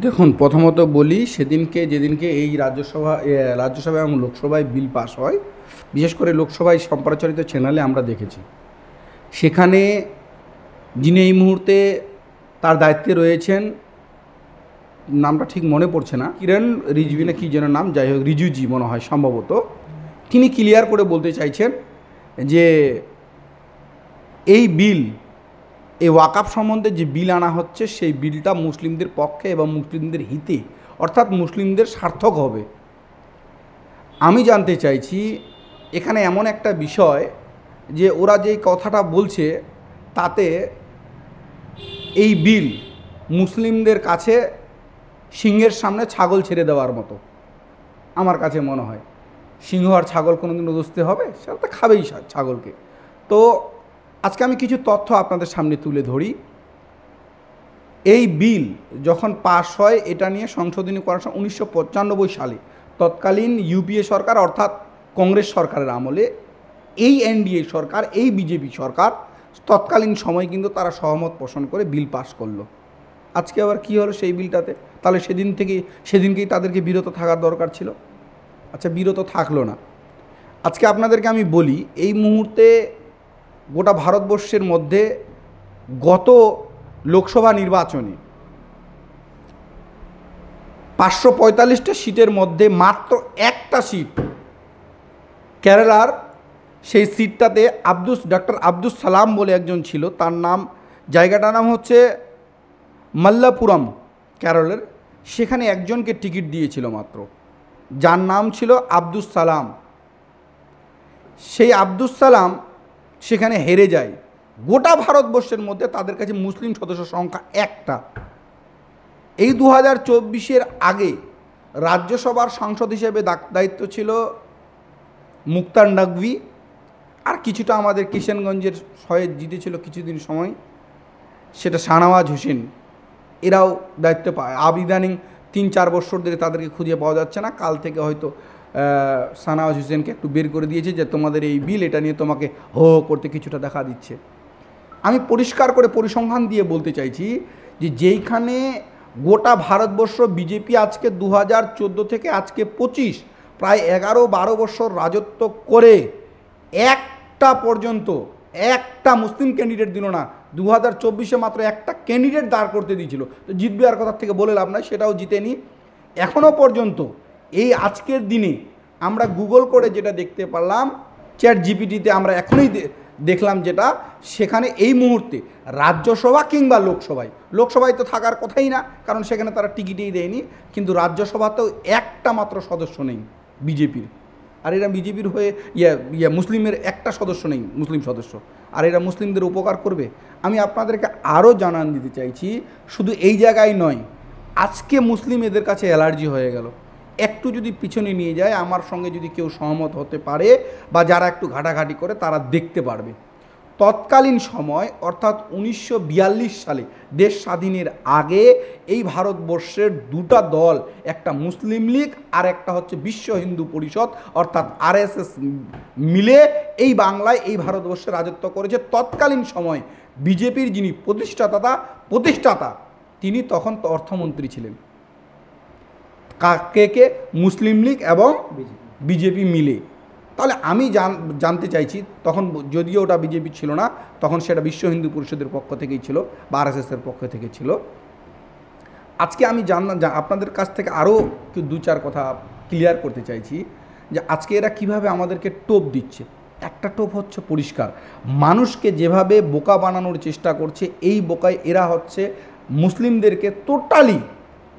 দেখুন, প্রথমত বলি যেদিনকে এই রাজ্যসভা এবং লোকসভায় বিল পাস হয়, বিশেষ করে লোকসভায় সম্প্রচারিত চ্যানেলে আমরা দেখেছি। সেখানে যিনি এই মুহূর্তে তার দায়িত্বে রয়েছেন, নামটা ঠিক মনে পড়ছে না, কিরণ রিজভি না কী যেন নাম, যাই হোক রিজুজি মনে হয় সম্ভবত, তিনি ক্লিয়ার করে বলতে চাইছেন যে এই বিল, এই ওয়াকাফ সম্বন্ধে যে বিল আনা হচ্ছে সেই বিলটা মুসলিমদের পক্ষে এবং মুসলিমদের হিতে, অর্থাৎ মুসলিমদের সার্থক হবে। আমি জানতে চাইছি এখানে এমন একটা বিষয় যে ওরা যেই কথাটা বলছে তাতে এই বিল মুসলিমদের কাছে সিংহের সামনে ছাগল ছেড়ে দেওয়ার মতো আমার কাছে মনে হয়। সিংহ আর ছাগল কোনো দিন দোস্তে হবে? সেটা তো খাবেই ছাগলকে। তো আজকে আমি কিছু তথ্য আপনাদের সামনে তুলে ধরি। এই বিল যখন পাশ হয়, এটা নিয়ে সংশোধনী করা 1995 সালে তৎকালীন ইউপিএ সরকার অর্থাৎ কংগ্রেস সরকারের আমলে এই এনডিএ সরকার, এই বিজেপি সরকার তৎকালীন সময় কিন্তু তারা সহমত পোষণ করে বিল পাস করলো। আজকে আবার কী হলো সেই বিলটাতে? তাহলে সেদিনকেই তাদেরকে বিরত থাকার দরকার ছিল। আচ্ছা, বিরত থাকলো না। আজকে আপনাদেরকে আমি বলি, এই মুহূর্তে গোটা ভারতবর্ষের মধ্যে গত লোকসভা নির্বাচনে 545টা সিটের মধ্যে মাত্র একটা সিট কেরালার, সেই সিটটাতে ডক্টর আব্দুস সালাম বলে একজন ছিল, তার নাম, জায়গাটার নাম হচ্ছে মাল্লাপুরম, কেরলের। সেখানে একজনকে টিকিট দিয়েছিল মাত্র, যার নাম ছিল আব্দুস সালাম। সেই আব্দুস সালাম সেখানে হেরে যায়। গোটা ভারতবর্ষের মধ্যে তাদের কাছে মুসলিম সদস্য সংখ্যা একটা। এই 2024-এর আগে রাজ্যসভার সাংসদ হিসেবে দায়িত্ব ছিল মুক্তার নকভি, আর কিছুটা আমাদের কিষানগঞ্জের শহরে জিতেছিল কিছুদিন সময়, সেটা শাহনওয়াজ হোসেন। এরাও দায়িত্ব পায়। ইদানিং 3-4 বছর ধরে তাদেরকে খুঁজে পাওয়া যাচ্ছে না। কাল থেকে হয়তো শাহনওয়াজ হোসেনকে একটু বের করে দিয়েছে যে তোমাদের এই বিল, এটা নিয়ে তোমাকে হো করতে কিছুটা দেখা দিচ্ছে। আমি পরিষ্কার করে পরিসংখ্যান দিয়ে বলতে চাইছি যে যেইখানে গোটা ভারতবর্ষ বিজেপি আজকে 2014 থেকে আজকে 25, প্রায় 11-12 বছর রাজত্ব করে একটা পর্যন্ত একটা মুসলিম ক্যান্ডিডেট দিল না। 2024-এ মাত্র একটা ক্যান্ডিডেট দাঁড় করতে দিয়েছিল, তো জিতবে আর কথা থেকে বলে লাভ নাই, সেটাও জিতেনি এখনও পর্যন্ত। এই আজকের দিনে আমরা গুগল করে যেটা দেখতে পারলাম, চ্যাট জিপিটিতে আমরা এখনই দেখলাম যেটা, সেখানে এই মুহূর্তে রাজ্যসভা কিংবা লোকসভায় তো থাকার কথাই না, কারণ সেখানে তারা টিকিটেই দেয়নি, কিন্তু রাজ্যসভাতেও একটা মাত্র সদস্য নেই বিজেপির। আর এরা বিজেপির হয়ে মুসলিমের একটা সদস্য নেই, মুসলিম সদস্য, আর এরা মুসলিমদের উপকার করবে। আমি আপনাদেরকে আরও জানান দিতে চাইছি, শুধু এই জায়গায় নয়, আজকে মুসলিম এদের কাছে অ্যালার্জি হয়ে গেল। একটু যদি পিছনে নিয়ে যায়, আমার সঙ্গে যদি কেউ সহমত হতে পারে বা যারা একটু ঘাটাঘাটি করে তারা দেখতে পারবে, তৎকালীন সময় অর্থাৎ 1942 সালে দেশ স্বাধীনের আগে এই ভারতবর্ষের দুটা দল, একটা মুসলিম লীগ আর একটা হচ্ছে বিশ্ব হিন্দু পরিষদ অর্থাৎ আরএসএস, মিলে এই বাংলায় এই ভারতবর্ষে রাজত্ব করেছে। তৎকালীন সময় বিজেপির যিনি প্রতিষ্ঠাতা তিনি তখন অর্থমন্ত্রী ছিলেন। কে? মুসলিম লীগ এবং বিজেপি মিলে। তাহলে আমি জানতে চাইছি, তখন যদিও ওটা বিজেপি ছিল না, তখন সেটা বিশ্ব হিন্দু পরিষদের পক্ষ থেকেই ছিল বা আরএসএসের পক্ষ থেকে ছিল। আজকে আমি আপনাদের কাছ থেকে আরও 2-4 কথা ক্লিয়ার করতে চাইছি যে আজকে এরা কিভাবে আমাদেরকে টোপ দিচ্ছে। একটা টোপ হচ্ছে পরিষ্কার, মানুষকে যেভাবে বোকা বানানোর চেষ্টা করছে, এই বোকায় এরা হচ্ছে মুসলিমদেরকে টোটালি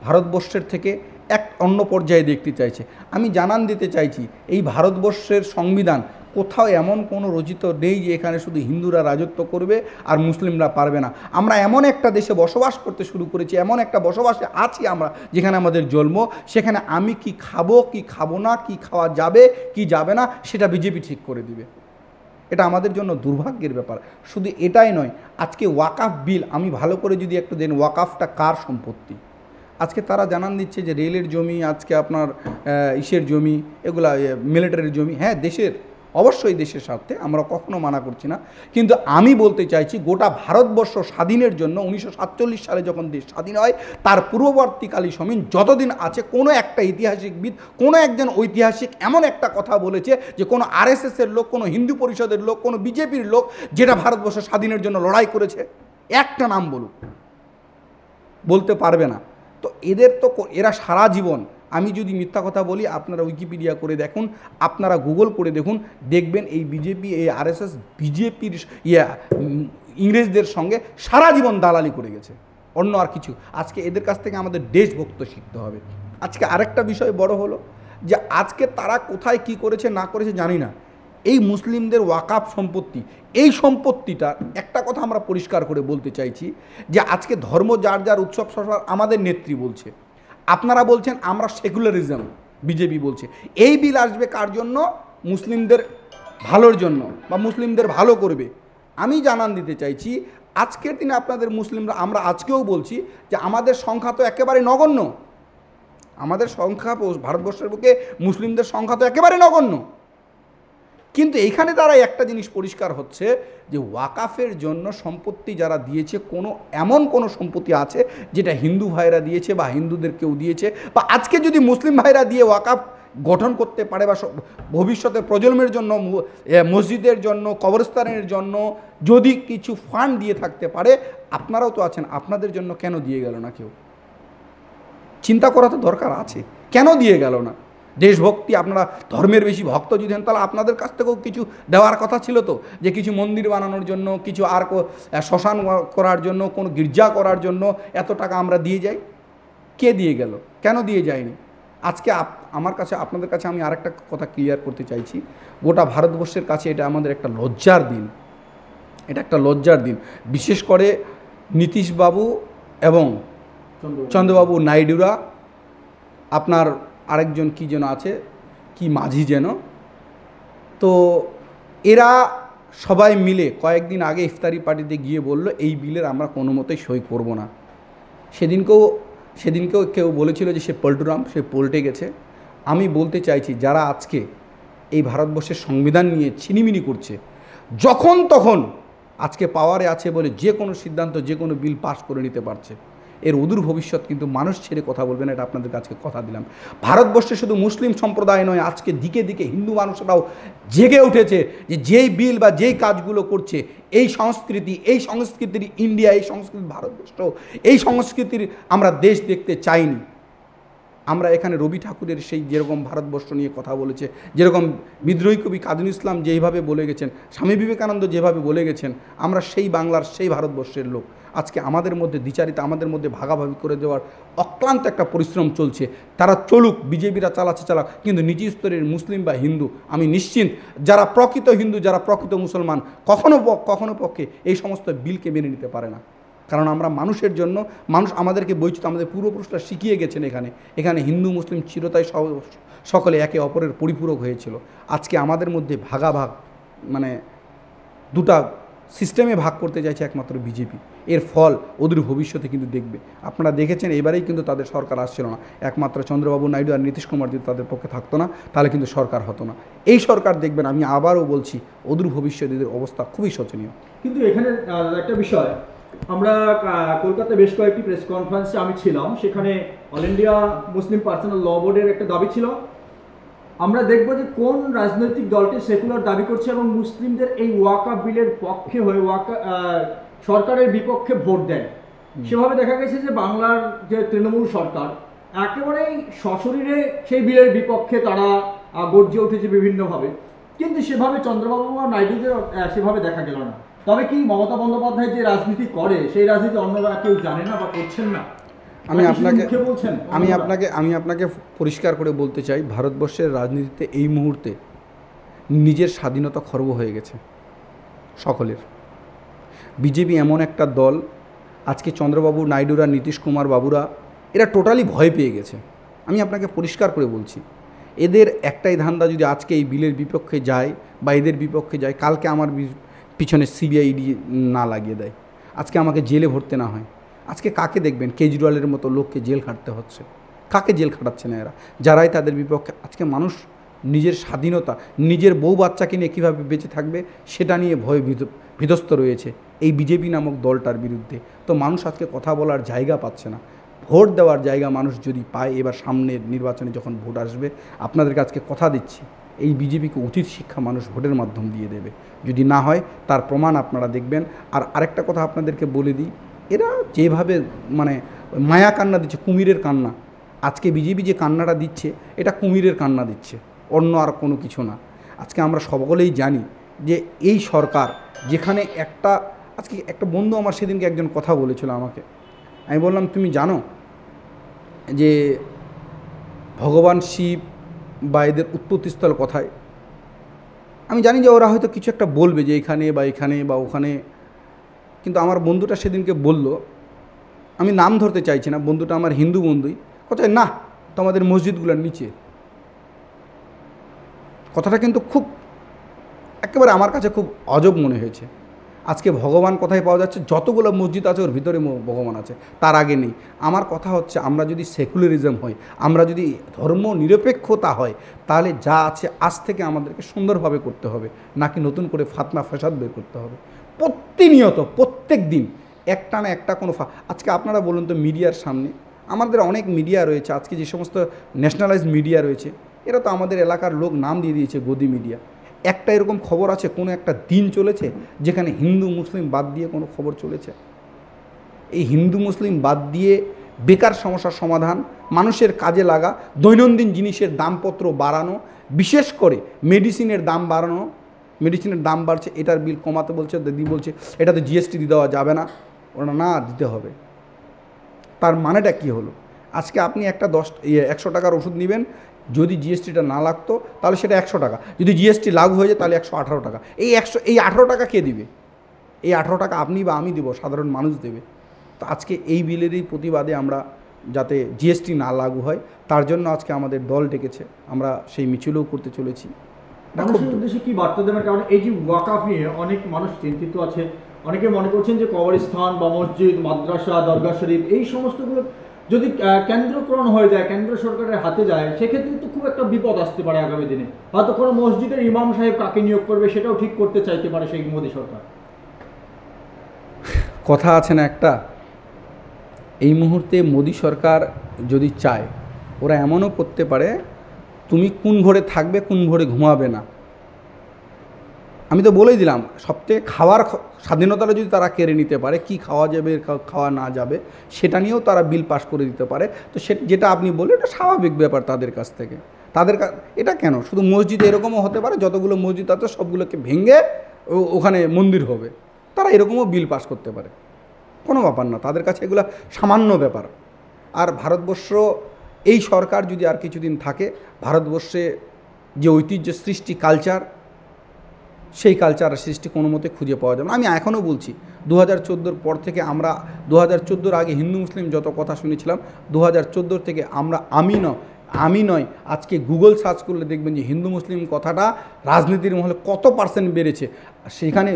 ভারতবর্ষের থেকে এক অন্য পর্যায়ে দেখতে চাইছে। আমি জানান দিতে চাইছি, এই ভারতবর্ষের সংবিধান কোথাও এমন কোনো রচিত নেই যে এখানে শুধু হিন্দুরা রাজত্ব করবে আর মুসলিমরা পারবে না। আমরা এমন একটা দেশে বসবাস করতে শুরু করেছি, এমন একটা বসবাসে আছি আমরা যেখানে আমাদের জন্ম, সেখানে আমি কি খাবো কি খাবো না, কি খাওয়া যাবে কি যাবে না, সেটা বিজেপি ঠিক করে দিবে। এটা আমাদের জন্য দুর্ভাগ্যের ব্যাপার। শুধু এটাই নয়, আজকে ওয়াকাফ বিল, আমি ভালো করে যদি একটু দেন, ওয়াকাফটা কার সম্পত্তি? আজকে তারা জানান দিচ্ছে যে রেলের জমি, আজকে আপনার ইসের জমি, এগুলা মিলিটারির জমি। হ্যাঁ, দেশের অবশ্যই দেশের স্বার্থে, আমরা কখনো মানা করছি না, কিন্তু আমি বলতে চাইছি গোটা ভারতবর্ষ স্বাধীনের জন্য 1947 সালে যখন দেশ স্বাধীন হয় তার পূর্ববর্তীকালী সময় যতদিন আছে কোনো একটা ইতিহাসবিদ, কোনো একজন ঐতিহাসিক এমন একটা কথা বলেছে যে কোনো আরএসএসের লোক, কোনো হিন্দু পরিষদের লোক, কোনো বিজেপির লোক যেটা ভারতবর্ষ স্বাধীনের জন্য লড়াই করেছে? একটা নাম বলুক, বলতে পারবে না। তো এদের তো এরা সারা জীবন, আমি যদি মিথ্যা কথা বলি আপনারা উইকিপিডিয়া করে দেখুন, আপনারা গুগল করে দেখুন, দেখবেন এই বিজেপি, এই আরএসএস বিজেপির ইংরেজদের সঙ্গে সারা জীবন দালালি করে গেছে, অন্য আর কিছু। আজকে এদের কাছ থেকে আমাদের দেশভক্ত শিখতে হবে। আজকে আরেকটা বিষয় বড় হলো যে আজকে তারা কোথায় কি করেছে না করেছে জানি না, এই মুসলিমদের ওয়াকাফ সম্পত্তি, এই সম্পত্তিটা একটা কথা আমরা পরিষ্কার করে বলতে চাইছি যে আজকে ধর্ম যার যার উৎসব সবার, আমাদের নেত্রী বলছে, আপনারা বলছেন আমরা সেকুলারিজম, বিজেপি বলছে। এই বিল আসবে কার জন্য? মুসলিমদের ভালোর জন্য, বা মুসলিমদের ভালো করবে। আমি জানান দিতে চাইছি আজকের দিনে আপনাদের মুসলিমরা, আমরা আজকেও বলছি যে আমাদের সংখ্যা তো একেবারে নগণ্য, আমাদের সংখ্যা ভারতবর্ষের বুকে মুসলিমদের সংখ্যা তো একেবারে নগণ্য, কিন্তু এইখানে তারা একটা জিনিস পরিষ্কার হচ্ছে যে ওয়াকাফের জন্য সম্পত্তি যারা দিয়েছে, এমন কোনো সম্পত্তি আছে যেটা হিন্দু ভাইরা দিয়েছে বা হিন্দুদের কেউ দিয়েছে, বা আজকে যদি মুসলিম ভাইরা দিয়ে ওয়াকাফ গঠন করতে পারে বা ভবিষ্যতের প্রজন্মের জন্য, মসজিদের জন্য, কবরস্থানের জন্য যদি কিছু ফান্ড দিয়ে থাকতে পারে, আপনারাও তো আছেন, আপনাদের জন্য কেন দিয়ে গেল না কেউ? চিন্তা করা তো দরকার আছে, কেন দিয়ে গেল না? দেশভক্তি, আপনারা ধর্মের বেশি ভক্ত যদি হেন তাহলে আপনাদের কাছ থেকেও কিছু দেওয়ার কথা ছিল তো, যে কিছু মন্দির বানানোর জন্য, কিছু আর শ্মশান করার জন্য, কোনো গির্জা করার জন্য এত টাকা আমরা দিয়ে যাই। কে দিয়ে গেল? কেন দিয়ে যায়নি? আজকে আমার কাছে, আপনাদের কাছে আমি আরেকটা কথা ক্লিয়ার করতে চাইছি, গোটা ভারতবর্ষের কাছে এটা আমাদের একটা লজ্জার দিন, এটা একটা লজ্জার দিন। বিশেষ করে নীতিশবাবু এবং চন্দ্রবাবু নাইডুরা, আপনার আরেকজন কি যেন আছে, কি মাঝি যেন, তো এরা সবাই মিলে কয়েকদিন আগে ইফতারি পার্টিতে গিয়ে বলল এই বিলের আমরা কোনো মতেই সই করব না। সেদিনকেও কেউ বলেছিল যে সে পল্টুরাম, সে পল্টে গেছে। আমি বলতে চাইছি যারা আজকে এই ভারতবর্ষের সংবিধান নিয়ে ছিনিমিনি করছে, যখন তখন আজকে পাওয়ারে আছে বলে যে কোনো সিদ্ধান্ত, যে কোনো বিল পাস করে নিতে পারছে, এর অদূর ভবিষ্যৎ কিন্তু মানুষ ছেড়ে কথা বলবে না, এটা আপনাদের কাছে কথা দিলাম। ভারতবর্ষে শুধু মুসলিম সম্প্রদায় নয়, আজকে দিকে দিকে হিন্দু মানুষরাও জেগে উঠেছে যে যেই বিল বা যেই কাজগুলো করছে, এই সংস্কৃতির ইন্ডিয়া, এই সংস্কৃতি ভারতবর্ষ, এই সংস্কৃতির আমরা দেশ দেখতে চাইনি। আমরা এখানে রবি ঠাকুরের সেই যেরকম ভারতবর্ষ নিয়ে কথা বলেছে, যেরকম বিদ্রোহী কবি কাজী ইসলাম যেইভাবে বলে গেছেন, স্বামী বিবেকানন্দ যেভাবে বলে গেছেন, আমরা সেই বাংলার, সেই ভারতবর্ষের লোক। আজকে আমাদের মধ্যে দ্বিচারিতা, আমাদের মধ্যে ভাগাভাগি করে দেওয়ার অক্লান্ত একটা পরিশ্রম চলছে। তারা চলুক, বিজেপিরা চালাচ্ছে চালাক, কিন্তু নিজ স্তরের মুসলিম বা হিন্দু, আমি নিশ্চিন্ত যারা প্রকৃত হিন্দু, যারা প্রকৃত মুসলমান, কখনো পক্ষে এই সমস্ত বিলকে মেনে নিতে পারে না। কারণ আমরা মানুষের জন্য, মানুষ আমাদেরকে বৈচিত্র্য, আমাদের পূর্বপুরুষরা শিখিয়ে গেছেন, এখানে হিন্দু মুসলিম চিরতাই সকলে একে অপরের পরিপূরক হয়েছিল। আজকে আমাদের মধ্যে ভাগাভাগ, মানে দুটা সিস্টেমে ভাগ করতে চাইছে একমাত্র বিজেপি। এর ফল অদূর ভবিষ্যতে কিন্তু দেখবে। আপনারা দেখেছেন এবারেই কিন্তু তাদের সরকার আসছিল না, একমাত্র চন্দ্রবাবু নাইডু আর নীতিশ কুমার যদি তাদের পক্ষে থাকতো না, তাহলে কিন্তু সরকার হতো না। এই সরকার দেখবেন, আমি আবারও বলছি, অদূর ভবিষ্যতে এদের অবস্থা খুবই শোচনীয়। কিন্তু এখানে একটা বিষয়, আমরা কলকাতায় বেশ কয়েকটি প্রেস কনফারেন্সে আমি ছিলাম, সেখানে অল ইন্ডিয়া মুসলিম পার্সোনাল ল বোর্ডের একটা দাবি ছিল, আমরা দেখব যে কোন রাজনৈতিক দলটি সেকুলার দাবি করছে এবং মুসলিমদের এই ওয়াকাফ বিলের পক্ষে হয়ে সরকারের বিপক্ষে ভোট দেয়। সেভাবে দেখা গেছে যে বাংলার যে তৃণমূল সরকার একেবারেই সশরীরে সেই বিলের বিপক্ষে তারা গর্জে উঠেছে বিভিন্নভাবে, কিন্তু সেভাবে চন্দ্রবাবু আর নাইডুদের সেভাবে দেখা গেল না। তবে কি মমতা বন্দ্যোপাধ্যায় যে রাজনীতি করে, সেই রাজনীতি অন্যরা কেউ জানে না বা করছেন না? আমি আপনাকে পরিষ্কার করে বলতে চাই, ভারতবর্ষের রাজনীতিতে এই মুহূর্তে নিজের স্বাধীনতা খর্ব হয়ে গেছে সকলের। বিজেপি এমন একটা দল, আজকে চন্দ্রবাবু নাইডুরা, নীতিশ কুমার বাবুরা, এরা টোটালি ভয় পেয়ে গেছে। আমি আপনাকে পরিষ্কার করে বলছি, এদের একটাই ধান্দা, যদি আজকে এই বিলের বিপক্ষে যায় বা এদের বিপক্ষে যায়, কালকে আমার পিছনে সিবিআইডি না লাগিয়ে দেয়, আজকে আমাকে জেলে ভরতে না হয়, আজকে কাকে দেখবেন? কেজরিওয়ালের মতো লোককে জেল খাটতে হচ্ছে। কাকে জেল খাটাচ্ছে না এরা? যারাই তাদের বিপক্ষে। আজকে মানুষ নিজের স্বাধীনতা, নিজের বউ বাচ্চাকে নিয়ে কীভাবে বেঁচে থাকবে সেটা নিয়ে ভয় বিধ্বস্ত রয়েছে এই বিজেপি নামক দলটার বিরুদ্ধে। তো মানুষ আজকে কথা বলার জায়গা পাচ্ছে না, ভোট দেওয়ার জায়গা মানুষ যদি পায়, এবার সামনের নির্বাচনে যখন ভোট আসবে, আপনাদেরকে আজকে কথা দিচ্ছি, এই বিজেপিকে উচিত শিক্ষা মানুষ ভোটের মাধ্যম দিয়ে দেবে। যদি না হয় তার প্রমাণ আপনারা দেখবেন। আর আরেকটা কথা আপনাদেরকে বলে দিই, এরা যেভাবে মানে মায়া কান্না দিচ্ছে, কুমিরের কান্না, আজকে বিজেপি যে কান্নাটা দিচ্ছে এটা কুমিরের কান্না দিচ্ছে, অন্য আর কোনো কিছু না। আজকে আমরা সকলেই জানি যে এই সরকার যেখানে আজকে একটা বন্ধু আমার সেদিনকে একজন কথা বলেছিল আমাকে, আমি বললাম তুমি জানো যে ভগবান শিব বা এদের উৎপত্তিস্থল কোথায়? আমি জানি যে ওরা হয়তো কিছু একটা বলবে যে এখানে বা এখানে বা ওখানে, কিন্তু আমার বন্ধুটা সেদিনকে বলল, আমি নাম ধরতে চাইছি না, বন্ধুটা আমার হিন্দু বন্ধুই, কোথায় না তোমাদের মসজিদগুলোর নিচে। কথাটা কিন্তু খুব একেবারে আমার কাছে খুব অজব মনে হয়েছে। আজকে ভগবান কোথায় পাওয়া যাচ্ছে? যতগুলো মসজিদ আছে ওর ভিতরে ভগবান আছে, তার আগে নেই। আমার কথা হচ্ছে, আমরা যদি সেকুলারিজম হই, আমরা যদি ধর্ম নিরপেক্ষতা হয়, তাহলে যা আছে আজ থেকে আমাদেরকে সুন্দরভাবে করতে হবে, নাকি নতুন করে ফাতনা ফাসাদ বের করতে হবে প্রতিনিয়ত প্রত্যেক দিন একটা না একটা কোনো আজকে আপনারা বলুন তো, মিডিয়ার সামনে আমাদের অনেক মিডিয়া রয়েছে, আজকে যে সমস্ত ন্যাশনালাইজ মিডিয়া রয়েছে, এরা তো আমাদের এলাকার লোক নাম দিয়ে দিয়েছে গদি মিডিয়া। একটা এরকম খবর আছে কোনো একটা দিন চলেছে যেখানে হিন্দু মুসলিম বাদ দিয়ে কোনো খবর চলেছে? এই হিন্দু মুসলিম বাদ দিয়ে বেকার সমস্যার সমাধান, মানুষের কাজে লাগা, দৈনন্দিন জিনিসের দামপত্র বাড়ানো, বিশেষ করে মেডিসিনের দাম বাড়ানো, মেডিসিনের দাম বাড়ছে, এটার বিল কমাতে বলছে, দিদি বলছে এটাতে জিএসটি দিয়ে দেওয়া যাবে না, ওরা না দিতে হবে। তার মানেটা কি হলো? আজকে আপনি একটা 100 টাকার ওষুধ নেবেন, যদি জিএসটিটা না লাগতো তাহলে সেটা 100 টাকা, যদি জিএসটি লাগু হয়ে যায় তাহলে 118 টাকা। এই 18 টাকা কে দিবে? এই 18 টাকা আপনি বা আমি দেবো, সাধারণ মানুষ দেবে। তো আজকে এই বিলেরই প্রতিবাদে আমরা যাতে জিএসটি না লাগু হয় তার জন্য আজকে আমাদের দল ডেকেছে, আমরা সেই মিছিলও করতে চলেছি। মানুষের উদ্দেশ্যে কি বার্তা দেবেন? কারণ এই যে ওয়াকফ নিয়ে অনেক মানুষ চিন্তিত আছে, অনেকে মনে করছেন যে কবরস্থান বা মসজিদ, মাদ্রাসা, দরগা শরীফ এই সমস্তগুলো যদি কেন্দ্রকরণ হয়ে যায়, কেন্দ্র সরকারের হাতে যায়, সেক্ষেত্রে তো খুব একটা বিপদ আসতে পারে আগামী দিনে। হয়তো কোনো মসজিদের ইমাম সাহেব কাকে নিয়োগ করবে সেটাও ঠিক করতে চাইতে পারে সেই মোদী সরকার। কথা আছে না একটা, এই মুহূর্তে মোদী সরকার যদি চায়, ওরা এমনও করতে পারে তুমি কোন ঘরে থাকবে কোন ঘরে ঘুমাবে না। আমি তো বলেই দিলাম, সবথেকে খাওয়ার স্বাধীনতাটা যদি তারা কেড়ে নিতে পারে, কি খাওয়া যাবে খাওয়া না যাবে সেটা নিয়েও তারা বিল পাস করে দিতে পারে। তো যেটা আপনি বললেন এটা স্বাভাবিক ব্যাপার তাদের কাছ থেকে। এটা কেন শুধু মসজিদে, এরকমও হতে পারে যতগুলো মসজিদ আছে সবগুলোকে ভেঙে ওখানে মন্দির হবে, তারা এরকমও বিল পাস করতে পারে, কোনো ব্যাপার না, তাদের কাছে এগুলো সামান্য ব্যাপার। আর ভারতবর্ষ, এই সরকার যদি আর কিছুদিন থাকে, ভারতবর্ষে যে ঐতিহ্য সৃষ্টি কালচার, সেই কালচার সৃষ্টি কোনো মতে খুঁজে পাওয়া যাবে না। আমি এখনও বলছি 2014 পর থেকে আমরা 2014 আগে হিন্দু মুসলিম যত কথা শুনেছিলাম, 2014 থেকে আমরা আমি নয় আজকে গুগল সার্চ করলে দেখবেন যে হিন্দু মুসলিম কথাটা রাজনীতির মহলে কত % বেড়েছে। সেখানে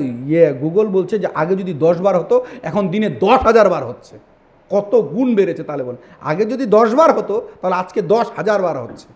গুগল বলছে যে আগে যদি 10 বার হতো, এখন দিনে 10,000 বার হচ্ছে। কত গুণ বেড়েছে তাহলে বল, আগে যদি 10 বার হতো তাহলে আজকে 10,000 বার হচ্ছে।